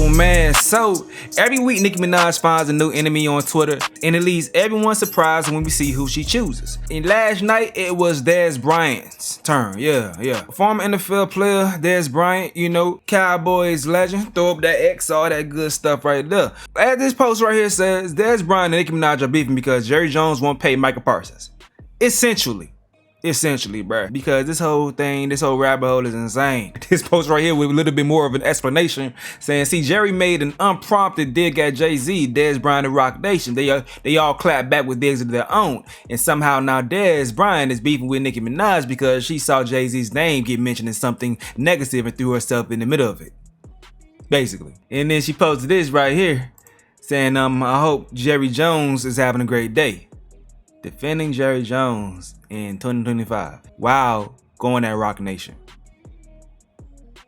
man, so every week Nicki Minaj finds a new enemy on Twitter, and it leaves everyone surprised when we see who she chooses. And last night it was Dez Bryant's turn. Yeah. Former NFL player Dez Bryant, you know, Cowboys legend, throw up that X, all that good stuff right there. As this post right here says, Dez Bryant and Nicki Minaj are beefing because Jerry Jones won't pay Micah Parsons. Essentially, bruh, because this whole rabbit hole is insane. This post right here with a little bit more of an explanation saying, see, Jerry made an unprompted dig at Jay-Z, Dez Bryant, and Rock Nation. They all clapped back with digs of their own. And somehow now Dez Bryant is beefing with Nicki Minaj because she saw Jay-Z's name get mentioned in something negative and threw herself in the middle of it. Basically. And then she posted this right here saying, I hope Jerry Jones is having a great day. Defending Jerry Jones in 2025. Wow, going at Rock Nation.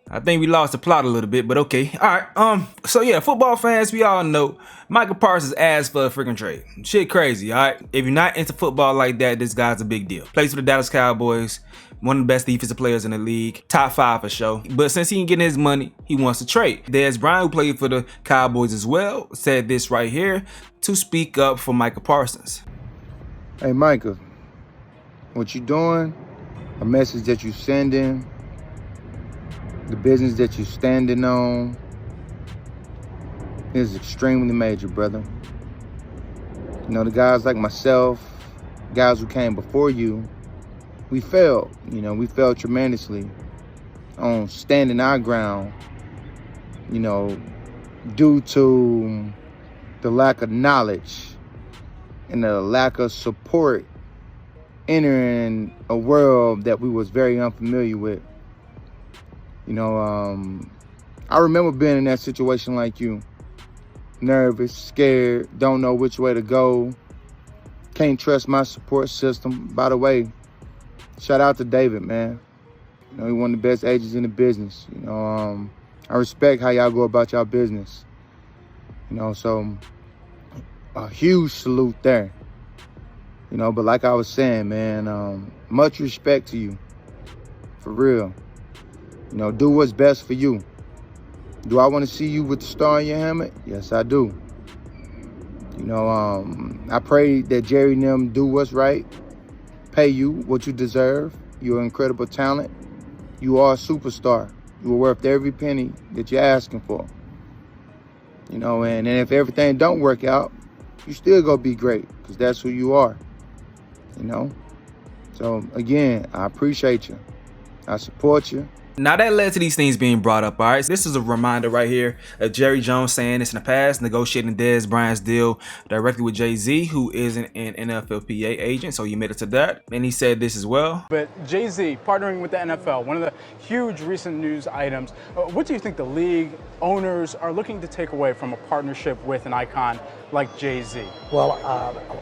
I think we lost the plot a little bit, but okay. Alright, so yeah, football fans, we all know Micah Parsons asked for a freaking trade. Shit crazy, alright? If you're not into football like that, this guy's a big deal. Plays for the Dallas Cowboys, one of the best defensive players in the league, top 5 for sure. But since he ain't getting his money, he wants to trade. Dez Bryant, who played for the Cowboys as well, said this right here to speak up for Micah Parsons. Hey, Micah, what you doing, a message that you sending, the business that you standing on is extremely major, brother. You know, the guys like myself, guys who came before you, we failed. You know, we failed tremendously on standing our ground, you know, due to the lack of knowledge and the lack of support entering a world that we was very unfamiliar with. You know, I remember being in that situation like you. Nervous, scared, don't know which way to go. Can't trust my support system. By the way, shout out to David, man. You know, he's one of the best agents in the business. You know, I respect how y'all go about y'all business. You know, so a huge salute there. You know, but like I was saying, man, much respect to you. For real. You know, do what's best for you. Do I want to see you with the star on your helmet? Yes, I do. You know, I pray that Jerry and them do what's right, pay you what you deserve. You're an incredible talent. You are a superstar. You are worth every penny that you're asking for. You know, and if everything don't work out, you still gonna be great, because that's who you are, you know? So, again, I appreciate you. I support you. Now that led to these things being brought up, alright? This is a reminder right here of Jerry Jones saying this in the past, negotiating Dez Bryant's deal directly with Jay-Z, who isn't an NFLPA agent, so he admitted to that. And he said this as well. But Jay-Z partnering with the NFL, one of the huge recent news items. What do you think the league owners are looking to take away from a partnership with an icon like Jay-Z? Well,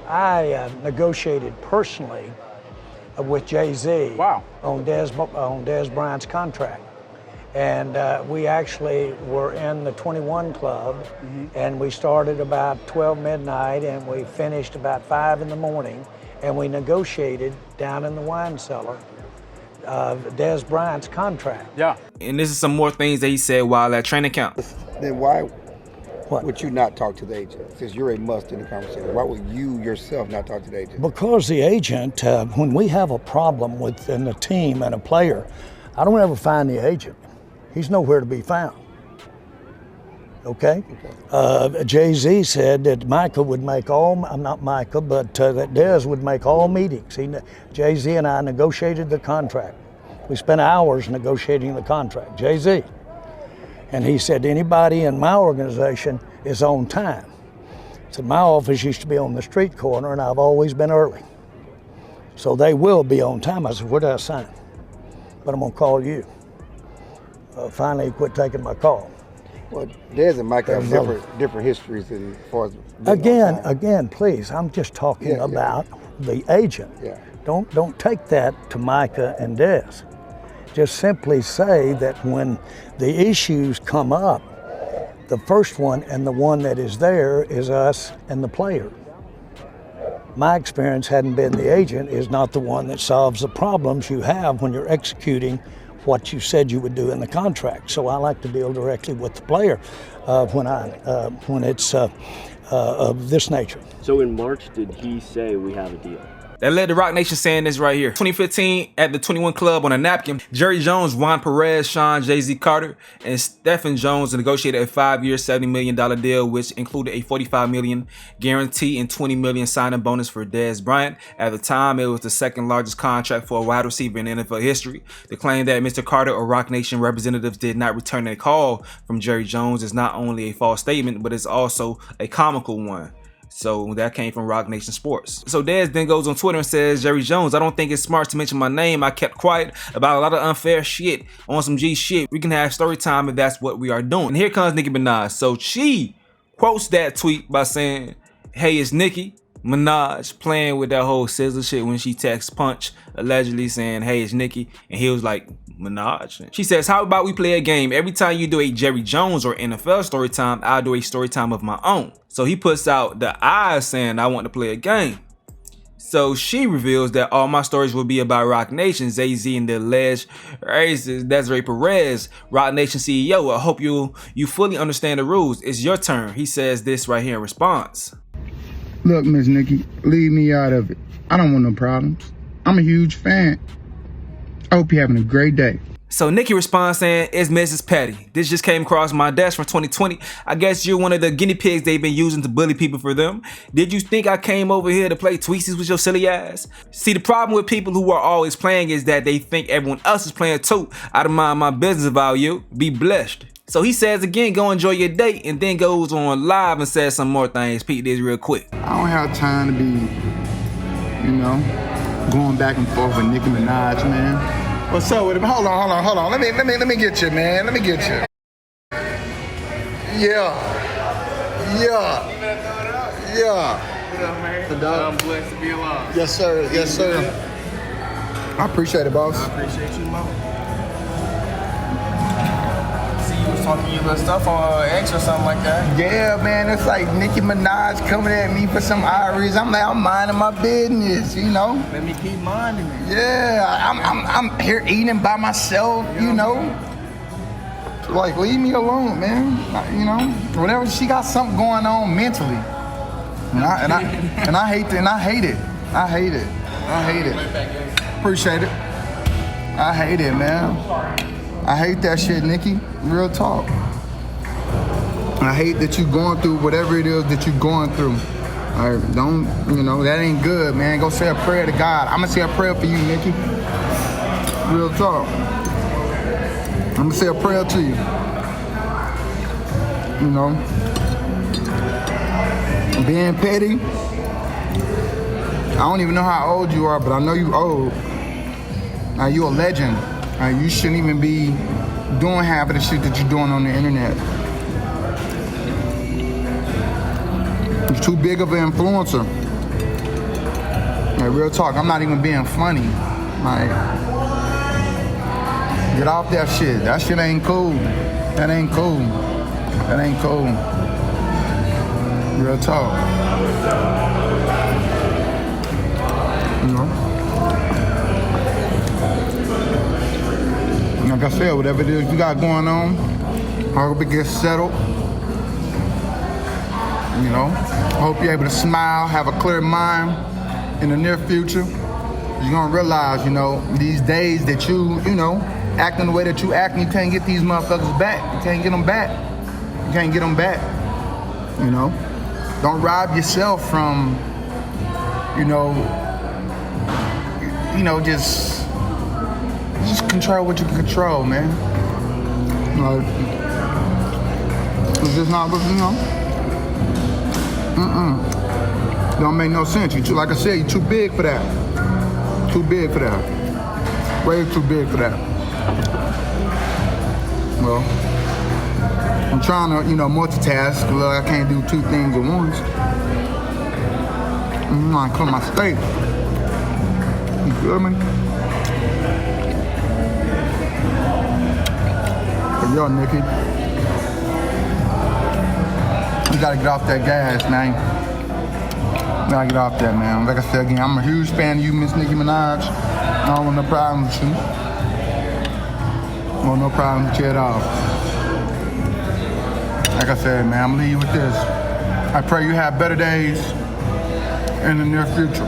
I negotiated personally with Jay-Z. Wow. on Dez Bryant's contract. And we actually were in the 21 club, and we started about 12 midnight and we finished about 5 in the morning, and we negotiated down in the wine cellar Dez Bryant's contract. Yeah. And this is some more things that he said while at training camp. Then why would you not talk to the agent? Since you're a must in the conversation, why would you yourself not talk to the agent? Because the agent, when we have a problem within the team and a player, I don't ever find the agent. He's nowhere to be found. Okay? Jay-Z said that Micah would make all, not Micah, but that Dez would make all meetings. Jay-Z and I negotiated the contract. We spent hours negotiating the contract, Jay-Z. And he said, anybody in my organization is on time. So my office used to be on the street corner, and I've always been early. So they will be on time. I said, where did I sign? But I'm gonna call you. Finally, he quit taking my call. Well, Dez and Micah have different histories as far as Again, please, I'm just talking about the agent. Yeah. Don't take that to Micah and Dez. Just simply say that when the issues come up, the first one and the one that is there is us and the player. My experience hadn't been the agent is not the one that solves the problems you have when you're executing what you said you would do in the contract. So I like to deal directly with the player when it's of this nature. So in March, did he say we have a deal? That led to Rock Nation saying this right here. 2015, at the 21 Club on a napkin, Jerry Jones, Juan Perez, Sean, Jay-Z Carter, and Stephen Jones negotiated a 5-year, $70 million deal, which included a $45 million guarantee and $20 million signing bonus for Dez Bryant. At the time, it was the second largest contract for a wide receiver in NFL history. The claim that Mr. Carter or Rock Nation representatives did not return a call from Jerry Jones is not only a false statement, but it's also a comical one. So that came from Rock Nation Sports. So Dez then goes on Twitter and says, Jerry Jones, I don't think it's smart to mention my name. I kept quiet about a lot of unfair shit on some G shit. We can have story time if that's what we are doing. And here comes Nicki Minaj. So she quotes that tweet by saying, hey, it's Nicki Minaj playing with that whole scissor shit when she texts Punch, allegedly saying, hey, it's Nicki. And he was like, Minaj. She says, how about we play a game? Every time you do a Jerry Jones or NFL story time, I'll do a story time of my own. So he puts out the eyes saying, I want to play a game. So she reveals that all my stories will be about Rock Nation, Jay-Z, and the alleged racist Dez Perez, Rock Nation CEO. I hope you fully understand the rules. It's your turn. He says this right here in response. Look, Miss Nicki, leave me out of it. I don't want no problems. I'm a huge fan. I hope you're having a great day. So Nicki responds saying, it's Mrs. Petty. This just came across my desk from 2020. I guess you're one of the guinea pigs they've been using to bully people for them. Did you think I came over here to play tweetsies with your silly ass? See, the problem with people who are always playing is that they think everyone else is playing too. I don't mind my business about you. Be blessed. So he says again, go enjoy your day, and then goes on live and says some more things. Peep this real quick. I don't have time to be, going back and forth with Nicki Minaj, man. What's up with him? Hold on. Let me get you, man. Let me get you. Yeah. What up, man? I'm blessed to be alive. Yes, sir. I appreciate it, boss. I appreciate you, Mo. See, you was talking your little stuff on X or something like that. Yeah, man. It's like Nicki Minaj coming at me for some Irish. I'm like, I'm minding my business, Let me keep minding it. Yeah, I'm here eating by myself, Like, leave me alone, man. Whatever. She got something going on mentally, and I hate it. Appreciate it. I hate it, man. I hate that shit, Nicki. Real talk. I hate that you going through whatever it is that you're going through. Don't, that ain't good, man. Go say a prayer to God. I'm gonna say a prayer for you, Nicki. Real talk. I'm gonna say a prayer to you. Being petty. I don't even know how old you are, but I know you old. Now you a legend. You shouldn't even be doing half of the shit that you're doing on the internet. You're too big of an influencer. Like, real talk, I'm not even being funny. Like, get off that shit. That shit ain't cool. That ain't cool. Real talk. Like I said, whatever it is you got going on, I hope it gets settled. I hope you're able to smile, have a clear mind in the near future. You're gonna realize, these days that you acting the way that you acting, you can't get these motherfuckers back. You can't get them back. Don't rob yourself from, just control what you can control, man. It's just not, Don't make no sense. Like I said, you're too big for that. Way too big for that. Well, I'm trying to, multitask. Look, I can't do two things at once. I'm trying to clear my state. You feel me? But yo, Nicki, you gotta get off that gas, man. You gotta get off that, man. Like I said again, I'm a huge fan of you, Miss Nicki Minaj. I don't want no problem with you. Well, no problem with you at all. Like I said, man, I'm gonna leave you with this. I pray you have better days in the near future.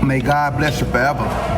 May God bless you forever.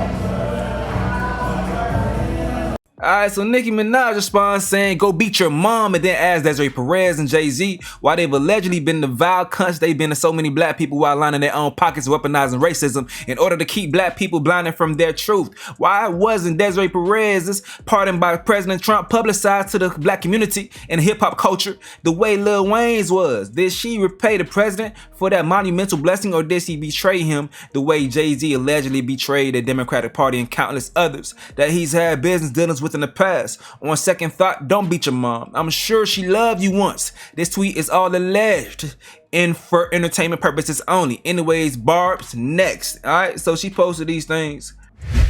Alright, so Nicki Minaj responds saying, go beat your mom, and then asks Dez Perez and Jay-Z why they've allegedly been the vile cunts they've been to so many black people while lining their own pockets, weaponizing racism in order to keep black people blinded from their truth. Why wasn't Dez Perez's pardon by President Trump publicized to the black community and hip-hop culture the way Lil Wayne's was? Did she repay the president for that monumental blessing, or did she betray him the way Jay-Z allegedly betrayed the Democratic Party and countless others that he's had business dealings with in the past? On second thought, don't beat your mom. I'm sure she loved you once. This tweet is all alleged and for entertainment purposes only. Anyways, Barb's next. Alright, so she posted these things.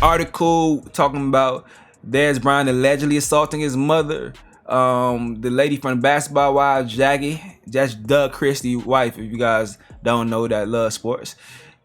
Article talking about Dez Bryant allegedly assaulting his mother. The lady from Basketball Wives, Jackie, that's Doug Christie's wife, if you guys don't know that love sports.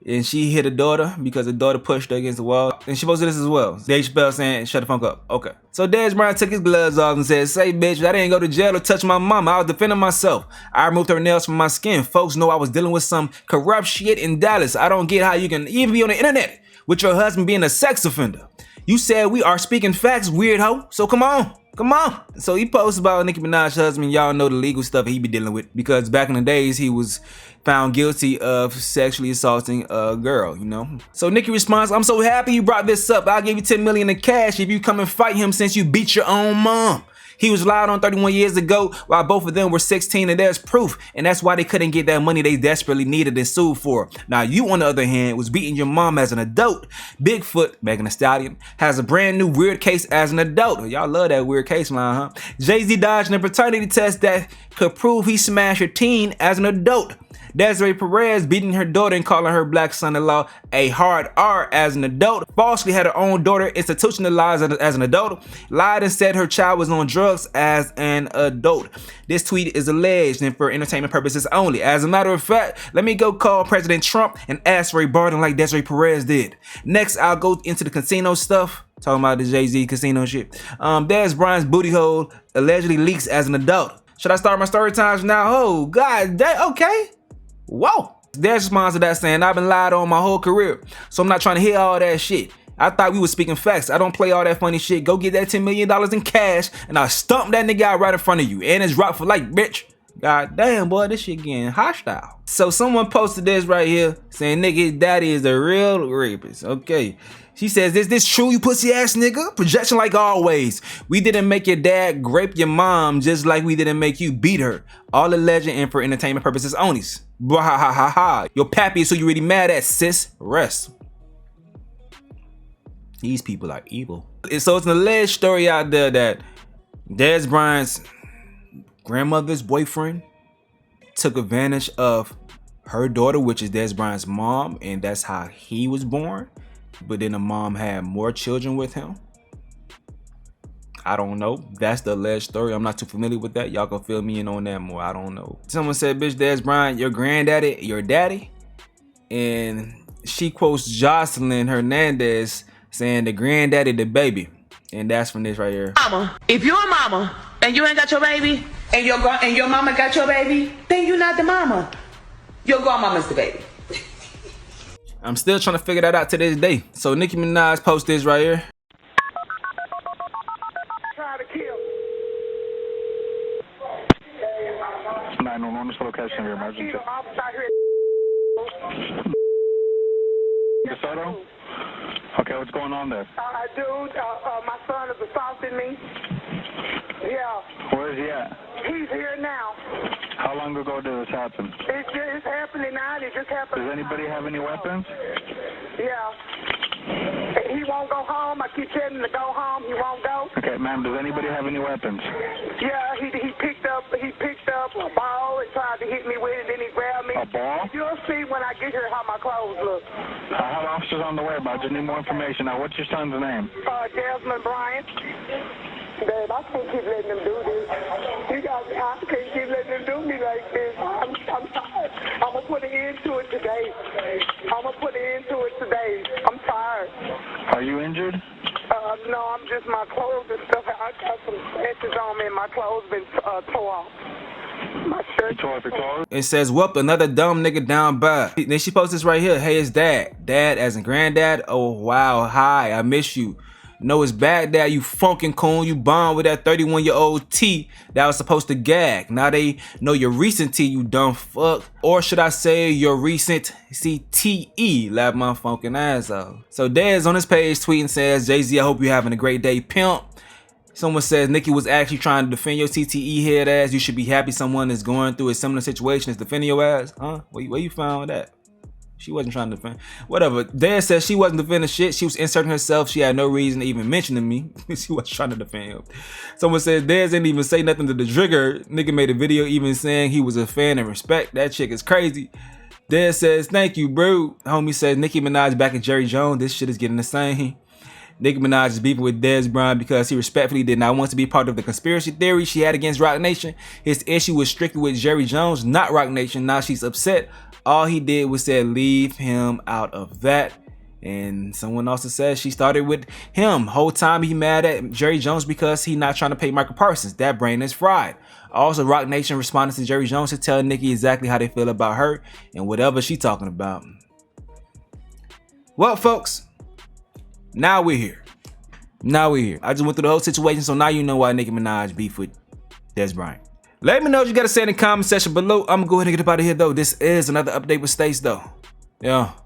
And she hit her daughter because the daughter pushed her against the wall. And she posted this as well. Dave Chappelle saying, shut the fuck up. Okay. So Dez Bryant took his gloves off and said, say bitch, I didn't go to jail or touch my mama. I was defending myself. I removed her nails from my skin. Folks know I was dealing with some corrupt shit in Dallas. I don't get how you can even be on the internet with your husband being a sex offender. You said we are speaking facts, weird hoe. So come on. Come on. So he posts about Nicki Minaj's husband. Y'all know the legal stuff he be dealing with, because back in the days he was found guilty of sexually assaulting a girl, you know. So Nicki responds, I'm so happy you brought this up. I'll give you 10 million in cash if you come and fight him since you beat your own mom. He was lied on 31 years ago while both of them were 16, and there's proof. And that's why they couldn't get that money they desperately needed and sued for. Now you, on the other hand, was beating your mom as an adult. Bigfoot, Megan Thee Stallion, has a brand new weird case as an adult. Y'all love that weird case line, huh? Jay-Z dodging a paternity test that could prove he smashed her teen as an adult. Dez Perez beating her daughter and calling her black son-in-law a hard R as an adult. Falsely had her own daughter institutionalized as an adult. Lied and said her child was on drugs as an adult. This tweet is alleged and for entertainment purposes only. As a matter of fact, let me go call President Trump and ask for a pardon like Dez Perez did. Next, I'll go into the casino stuff. Talking about the Jay-Z casino shit. Dez Bryant's booty hole allegedly leaks as an adult. Should I start my story times now? Oh, God, okay. Whoa. Dez responds to that saying, I've been lied on my whole career, so I'm not trying to hear all that shit. I thought we were speaking facts. I don't play all that funny shit. Go get that $10 million in cash and I'll stomp that nigga out right in front of you. And it's rock for life, bitch. God damn, boy, this shit getting hostile. So someone posted this right here saying, nigga, his daddy is a real rapist. Okay. She says, is this true, you pussy ass nigga? Projection like always. We didn't make your dad grape your mom just like we didn't make you beat her. All alleged and for entertainment purposes only. Blah ha ha ha ha. Your pappy is who you really mad at, sis. Rest. These people are evil. So it's an alleged story out there that Dez Bryant's grandmother's boyfriend took advantage of her daughter, which is Dez Bryant's mom, and that's how he was born. But then the mom had more children with him. I don't know. That's the alleged story. I'm not too familiar with that. Y'all can fill me in on that more. I don't know. Someone said, bitch, Dez Bryant, your granddaddy, your daddy. And she quotes Jocelyn Hernandez saying the granddaddy, the baby. And that's from this right here. Mama, if you're a mama and you ain't got your baby and your mama got your baby, then you're not the mama. Your grandmama's the baby. I'm still trying to figure that out to this day. So Nicki Minaj posts this right here. Try to kill. 911, location of your emergency. DeSoto? Okay, what's going on there? Dude, my son is assaulting me. Yeah. Where is he at? He's here now. How long ago did this happen? It's happening now. It just happened. Does anybody have any weapons? Yeah. He won't go home. I keep telling him to go home. He won't go. Okay, ma'am, does anybody have any weapons? Yeah, he picked up a ball and tried to hit me with it, then he grabbed me. A ball? You'll see when I get here how my clothes look. I have officers on the way, but I just need more information. Now, what's your son's name? Dez Bryant. Babe, I can't keep letting them do this. I can't keep letting them do me like this. I'm tired. I'm going to put an end to it today. I'm tired. Are you injured? No, I'm just my clothes and stuff. I got some scratches on me and my clothes been tore off. My shirt tore off your clothes. It says, whoop, another dumb nigga down bad. Then she posts this right here. Hey, it's dad. Dad as in granddad? Oh, wow. Hi, I miss you. No, it's bad, dad. You funkin' coon. You bond with that 31-year-old T that was supposed to gag. Now they know your recent T, you dumb fuck. Or should I say your recent CTE? Laugh my funkin' ass off. So Dez on his page tweeting says, Jay-Z, I hope you're having a great day, pimp. Someone says Nicki was actually trying to defend your CTE head ass. You should be happy someone is going through a similar situation as defending your ass. Huh? Where you found that? She wasn't trying to defend. Whatever. Dez says she wasn't defending shit. She was inserting herself. She had no reason to even mention me. She was trying to defend him. Someone says Dez didn't even say nothing to the trigger. Nigga made a video even saying he was a fan and respect. That chick is crazy. Dez says, thank you, bro. Homie says Nicki Minaj back at Jerry Jones. This shit is getting the same. Nicki Minaj is beefing with Dez Bryant because he respectfully did not want to be part of the conspiracy theory she had against Roc Nation. His issue was strictly with Jerry Jones, not Roc Nation. Now she's upset. All he did was say leave him out of that. And someone also says she started with him. Whole time he mad at Jerry Jones because he not trying to pay Michael Parsons. That brain is fried. Also, Roc Nation responded to Jerry Jones to tell Nicki exactly how they feel about her and whatever she talking about. Well, folks, now we're here. I just went through the whole situation, so now you know why Nicki Minaj beef with Dez Bryant. Let me know what you got to say in the comment section below. I'm gonna go ahead and get up out of here though. This is another update with Stace though. Yeah.